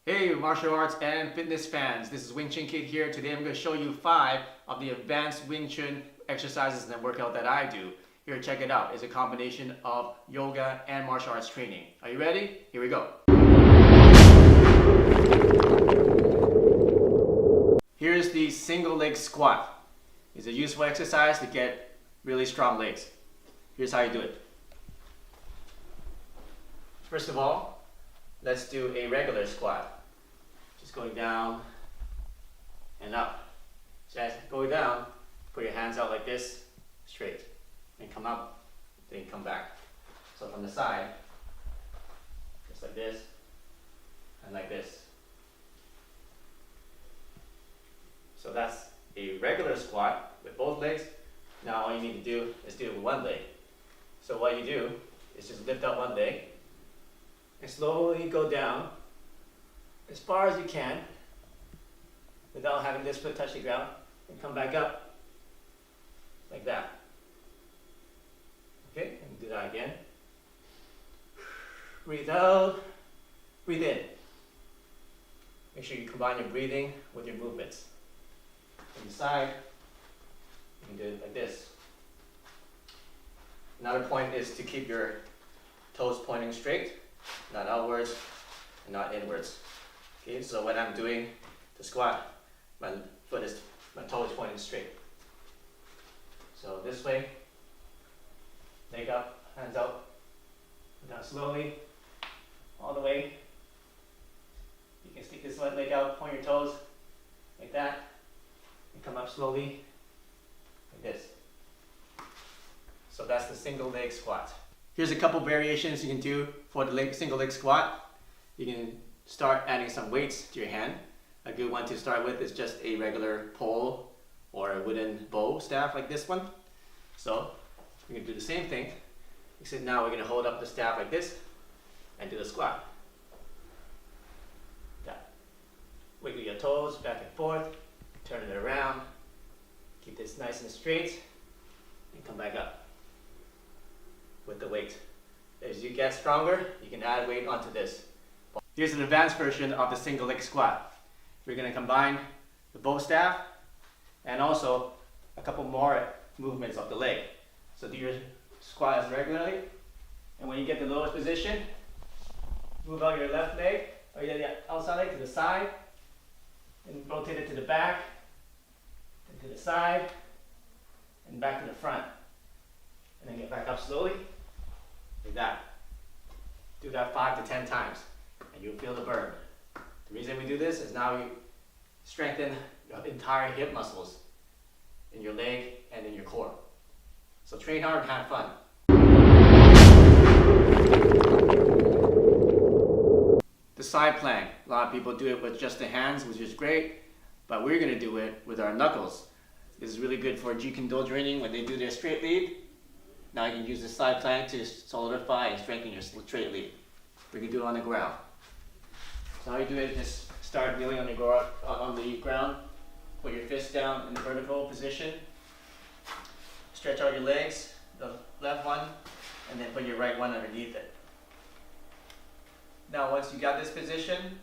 Hey martial arts and fitness fans, this is Wing Chun Kid here. Today I'm going to show you 5 of the advanced Wing Chun exercises and workout that I do. Here, check it out. It's a combination of yoga and martial arts training. Are you ready? Here we go. Here's the single leg squat. It's a useful exercise to get really strong legs. Here's how you do it. First of all, let's do a regular squat. Just going down and up. So as going down, put your hands out like this, straight, and come up, then come back. So from the side, just like this, and like this. So that's a regular squat with both legs. Now all you need to do is do it with one leg. So what you do is just lift up one leg, and slowly go down as far as you can without having this foot touch the ground, and come back up like that. Okay, and do that again. Breathe out, breathe in. Make sure you combine your breathing with your movements. From the side, you can do it like this. Another point is to keep your toes pointing straight, not outwards and not inwards. Okay, so when I'm doing the squat, my toe is pointing straight. So this way, leg up, hands out, down slowly, all the way. You can stick this leg out, point your toes, like that, and come up slowly, like this. So that's the single leg squat. Here's a couple variations you can do for the single leg squat. You can start adding some weights to your hand. A good one to start with is just a regular pole or a wooden bow staff like this one. So we're going to do the same thing, except now we're going to hold up the staff like this and do the squat. That. Wiggle your toes back and forth, turn it around, keep this nice and straight, and come back up with the weight. As you get stronger, you can add weight onto this. Here's an advanced version of the single leg squat. We're going to combine the bow staff and also a couple more movements of the leg. So do your squat as regularly, and when you get the lowest position, move out your left leg or your outside leg to the side, and rotate it to the back, and to the side, and back to the front. And then get back up slowly, like that. Do that 5 to 10 times, and you'll feel the burn. The reason we do this is now you strengthen your entire hip muscles in your leg and in your core. So train hard and have fun. The side plank. A lot of people do it with just the hands, which is great, but we're going to do it with our knuckles. This is really good for Jeet Kune Do training when they do their straight lead. Now you can use the side plank to solidify and strengthen your straight lead. We can do it on the ground. So how you do it is just start kneeling on the ground, put your fist down in the vertical position, stretch out your legs, the left one, and then put your right one underneath it. Now once you got this position,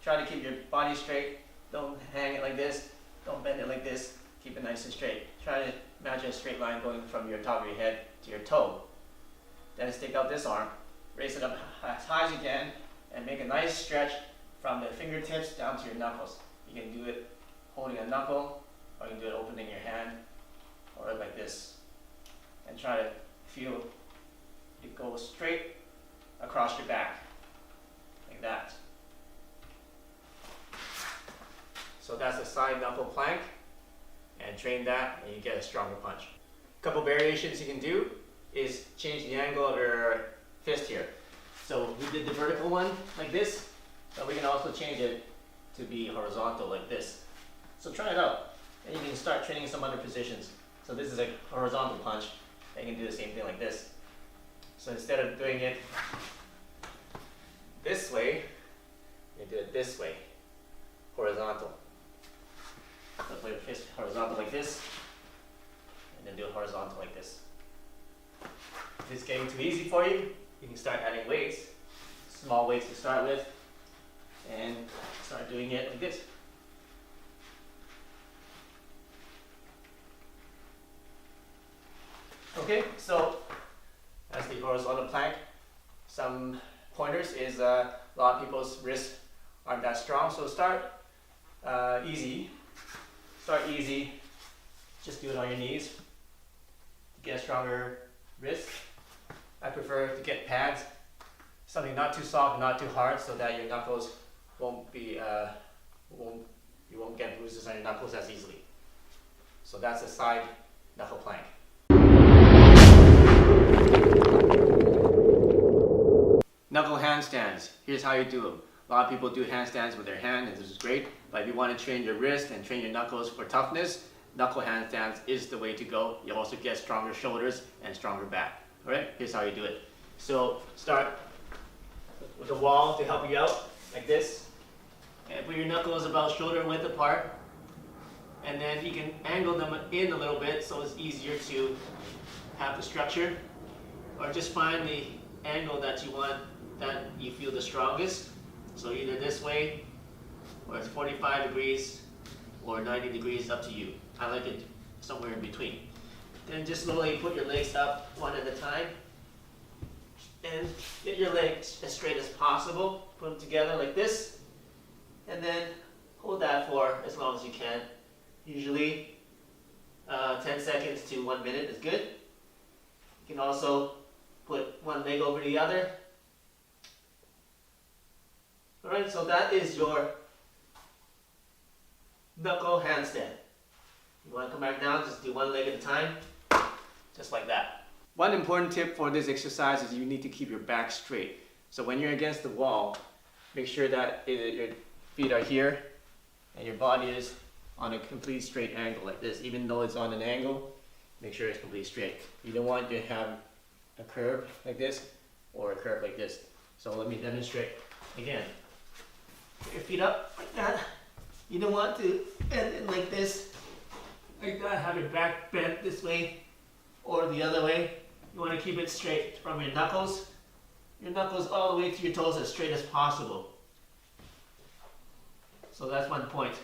try to keep your body straight. Don't hang it like this, don't bend it like this, keep it nice and straight. Try to imagine a straight line going from your top of your head to your toe. Then stick out this arm, raise it up as high as you can, and make a nice stretch from the fingertips down to your knuckles. You can do it holding a knuckle, or you can do it opening your hand, or like this. And try to feel it go straight across your back, like that. So that's a side knuckle plank, and train that and you get a stronger punch. A couple variations you can do is change the angle of your fist here. So we did the vertical one like this, but we can also change it to be horizontal like this. So try it out, and you can start training some other positions. So this is a horizontal punch, and you can do the same thing like this. So instead of doing it this way, you do it this way, horizontal. So put your fist horizontal like this, and then do it horizontal like this. If it's getting too easy for you, you can start adding weights, small weights to start with, and start doing it like this. Okay, so that's the horizontal plank. Some pointers is a lot of people's wrists aren't that strong, so start easy. Start easy. Just do it on your knees to get a stronger wrist. I prefer to get pads, something not too soft and not too hard, so that your knuckles won't be you won't get bruises on your knuckles as easily. So that's a side knuckle plank. Knuckle handstands. Here's how you do them. A lot of people do handstands with their hand, and this is great. But if you want to train your wrist and train your knuckles for toughness, knuckle handstands is the way to go. You'll also get stronger shoulders and stronger back. Alright, here's how you do it. So start with a wall to help you out, like this. And put your knuckles about shoulder width apart. And then you can angle them in a little bit so it's easier to have the structure. Or just find the angle that you want, that you feel the strongest. So either this way, or it's 45 degrees, or 90 degrees, up to you. I like it somewhere in between. Then just slowly put your legs up one at a time. And get your legs as straight as possible. Put them together like this. And then hold that for as long as you can. Usually 10 seconds to 1 minute is good. You can also put one leg over the other. Alright, so that is your knuckle handstand. You want to come back down, just do one leg at a time, just like that. One important tip for this exercise is you need to keep your back straight. So when you're against the wall, make sure that your feet are here and your body is on a complete straight angle like this. Even though it's on an angle, make sure it's completely straight. You don't want to have a curve like this or a curve like this. So let me demonstrate again. Put your feet up like that. You don't want to bend it like this, like that. Have your back bent this way or the other way. You want to keep it straight from your knuckles all the way to your toes, as straight as possible. So that's one point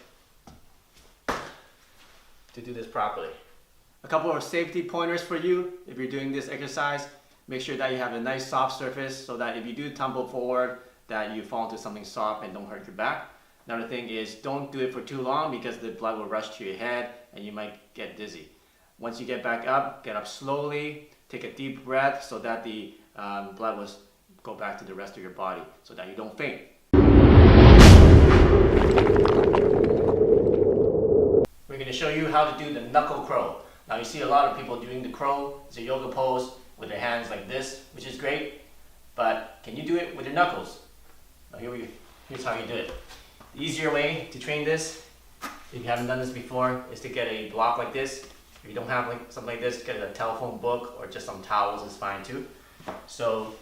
to do this properly. A couple of safety pointers for you if you're doing this exercise. Make sure that you have a nice soft surface so that if you do tumble forward, that you fall into something soft and don't hurt your back. Another thing is don't do it for too long because the blood will rush to your head and you might get dizzy. Once you get back up, get up slowly, take a deep breath so that the blood will go back to the rest of your body so that you don't faint. We're going to show you how to do the knuckle crow. Now you see a lot of people doing the crow. It's a yoga pose with their hands like this, which is great, but can you do it with your knuckles? Now here's how you do it. The easier way to train this, if you haven't done this before, is to get a block like this. If you don't have something like this, get a telephone book or just some towels is fine too. So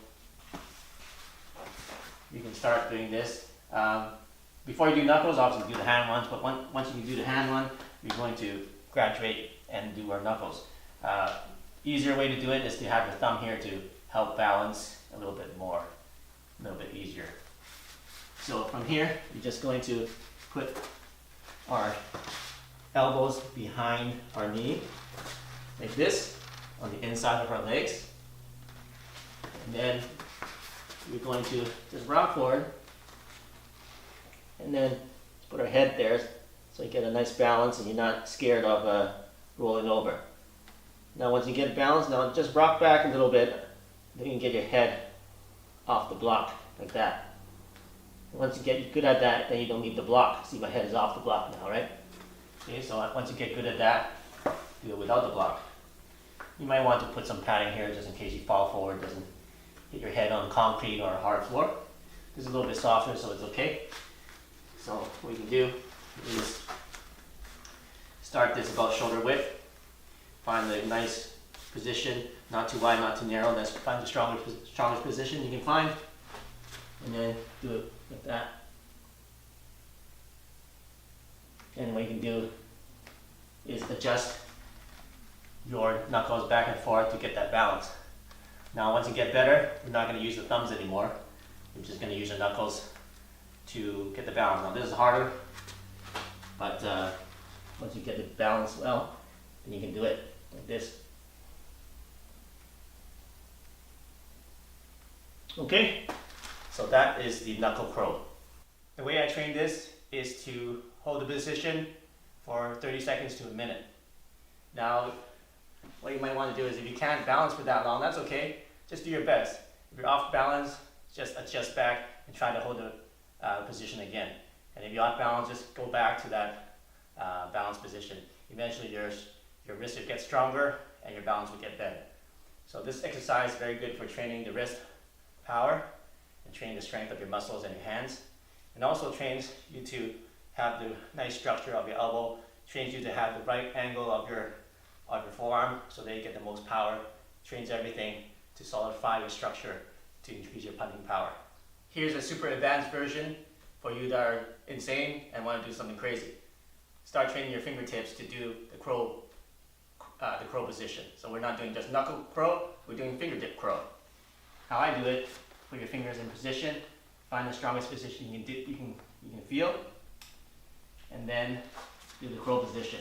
you can start doing this. Before you do knuckles, obviously do the hand ones, but once you do the hand one, you're going to graduate and do our knuckles. Easier way to do it is to have your thumb here to help balance a little bit more, a little bit easier. So from here, you're just going to put our elbows behind our knee, like this, on the inside of our legs. And then we're going to just rock forward, and then put our head there so you get a nice balance and you're not scared of rolling over. Now once you get balanced, now just rock back a little bit, then you can get your head off the block, like that. Once you get good at that, then you don't need the block. See, my head is off the block now, right? Okay, so once you get good at that, do it without the block. You might want to put some padding here just in case you fall forward, doesn't hit your head on concrete or a hard floor. This is a little bit softer, so it's okay. So what you can do is start this about shoulder width. Find the nice position, not too wide, not too narrow. That's find the strongest position you can find, and then do it like that. And what you can do is adjust your knuckles back and forth to get that balance. Now once you get better, you're not going to use the thumbs anymore. You're just going to use your knuckles to get the balance. Now this is harder, but once you get the balance well, then you can do it like this. Okay, so that is the knuckle crow. The way I train this is to hold the position for 30 seconds to a minute. Now, what you might want to do is, if you can't balance for that long, that's okay. Just do your best. If you're off balance, just adjust back and try to hold the position again. And if you're off balance, just go back to that balanced position. Eventually your wrist will get stronger and your balance will get better. So this exercise is very good for training the wrist power and training the strength of your muscles and your hands. And also trains you to have the nice structure of your elbow, trains you to have the right angle of your forearm so that you get the most power, trains everything to solidify your structure to increase your punting power. Here's a super advanced version for you that are insane and want to do something crazy. Start training your fingertips to do the crow position. So we're not doing just knuckle crow, we're doing fingertip crow. How I do it: put your fingers in position, find the strongest position you can feel, and then do the crow position.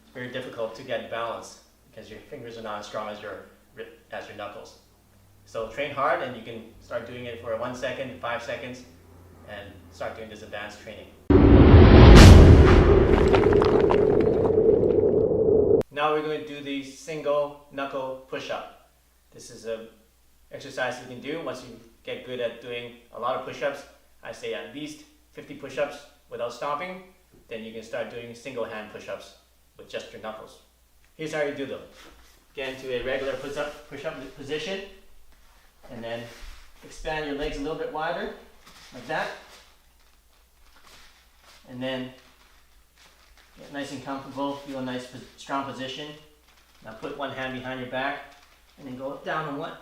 It's very difficult to get balance because your fingers are not as strong as your knuckles. So train hard, and you can start doing it for 1 second, 5 seconds, and start doing this advanced training. Now we're going to do the single knuckle push-up. This is an exercise you can do once you get good at doing a lot of push-ups. I say at least 50 push-ups without stopping. Then you can start doing single hand push-ups with just your knuckles. Here's how you do them. Get into a regular push-up position, and then expand your legs a little bit wider, like that. And then get nice and comfortable, feel a nice strong position. Now put one hand behind your back, and then go down on one,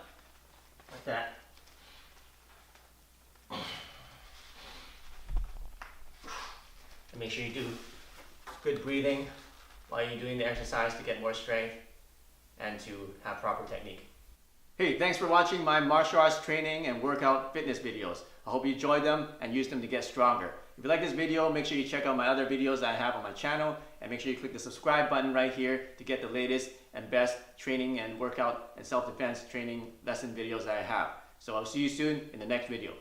like that. And make sure you do good breathing while you're doing the exercise to get more strength and to have proper technique. Hey, thanks for watching my martial arts training and workout fitness videos. I hope you enjoyed them and used them to get stronger. If you like this video, make sure you check out my other videos that I have on my channel, and make sure you click the subscribe button right here to get the latest and best training and workout and self-defense training lesson videos that I have. So I'll see you soon in the next video.